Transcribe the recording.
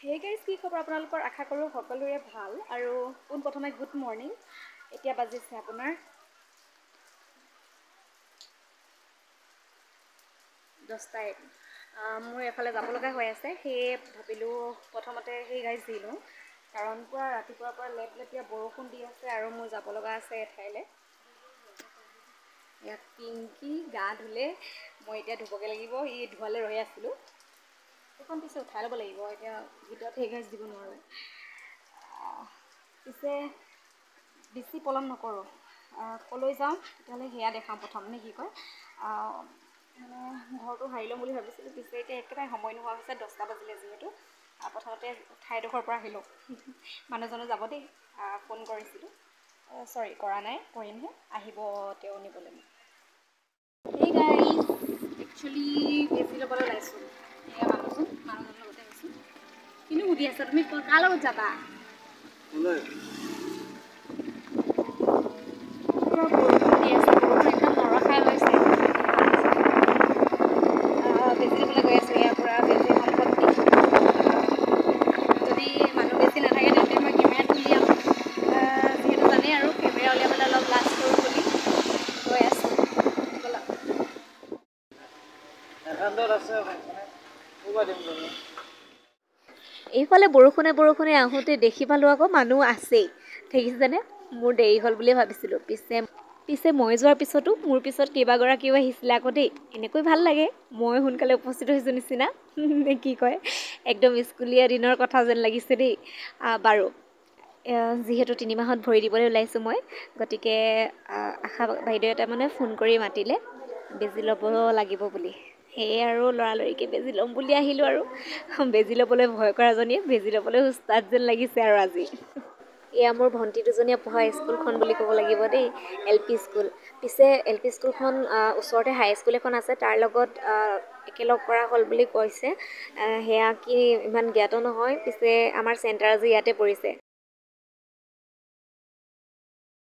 Hey guys, কি খবৰ আপোনালোকৰ আশা কৰোঁ সকলোৰে ভাল আৰু পোনপ্ৰথমে গুড মৰ্ণিং। এতিয়া বাজিছে আপোনাৰ 10টাই। মোৰ এফালে যাব লগা হৈ আছে, সেয়ে ভাবিলোঁ প্ৰথমতে সেই গাইজ দিলোঁ, কাৰণ পুৰা ৰাতিপুৱাৰ পৰা লেপলেপীয়া বৰষুণ দি আছে আৰু মোৰ যাব লগা আছে এঠাইলৈ। ইয়াত পিংকি গা ধুলে, মই এতিয়া ধুবগৈ লাগিব। ধোৱালৈ ৰৈ আছিলোঁ, সেইখন পিছে উঠাই ল'ব লাগিব, এতিয়া ভিতৰত সেই গাইজ দিব নোৱাৰোঁ। পিছে বেছি পলম নকৰোঁ, ক'লৈ যাওঁ তেতিয়াহ'লে সেয়া দেখাওঁ প্ৰথম, নে কি কয়। মানে ঘৰটো সাৰি ল'ম বুলি ভাবিছিলোঁ, পিছে এতিয়া একেবাৰে সময় নোহোৱা হৈছে, 10টা বাজিলে যিহেতু। প্ৰথমতে ঠাইডোখৰৰ পৰা আহিলোঁ। মানুহজনো যাব দেই, ফোন কৰিছিলোঁ, চৰি কৰা নাই, কৰিমহে, আহিব তেওঁ নিবলৈ মোক। সেই গাইজ একচুৱেলি বেজি ল'বলৈ ওলাইছোঁ। এয়া মানুহজনৰ লগতে আহিছোঁ। কিনো সুধি আছা তুমি, কাৰ লগত যাবা? বেজি ল'বলৈ গৈ আছোঁ ইয়াৰ পৰা বেজি সম্পত্তি। যদি মানুহ বেছি নাথাকে তেন্তে মই কেমেৰাটো উলিয়াম, যিহেতু জানেই আৰু কেমেৰা উলিয়াবলৈ অলপ লাজ কৰোঁ বুলি। গৈ আছোঁ, ব'লা। এইফালে বৰষুণে আহোঁতে দেখি পালোঁ আকৌ মানুহ আছেই। দেখিছেনে? মোৰ দেৰি হ'ল বুলিয়ে ভাবিছিলোঁ, পিছে মই যোৱাৰ পিছতো মোৰ পিছত কেইবাগৰাকীও আহিছিলে আকৌ দেই। এনেকৈ ভাল লাগে, মই সোনকালে উপস্থিত হৈছোঁ নিচিনা, নে কি কয়। একদম স্কুলীয়া দিনৰ কথা যেন লাগিছে দেই। বাৰু, যিহেতু 3 মাহত ভৰি দিবলৈ ওলাইছোঁ মই, গতিকে আশা বাইদেউৱে মানে ফোন কৰি মাতিলে বেজি ল'ব লাগিব বুলি। সেয়ে আৰু লৰালৰিকৈ বেজি ল'ম বুলি আহিলোঁ আৰু। বেজি ল'বলৈ ভয় কৰাজনীয়ে বেজি ল'বলৈ উস্তাদ যেন লাগিছে আৰু আজি। এয়া মোৰ ভণ্টি দুজনীয়ে পঢ়া স্কুলখন বুলি ক'ব লাগিব দেই, LP স্কুল। পিছে LP স্কুলখন ওচৰতে হাইস্কুল এখন আছে, তাৰ লগত একেলগ কৰা হ'ল বুলি কৈছে। সেয়া কি ইমান জ্ঞাত নহয়, পিছে আমাৰ চেণ্টাৰ আজি ইয়াতে পৰিছে।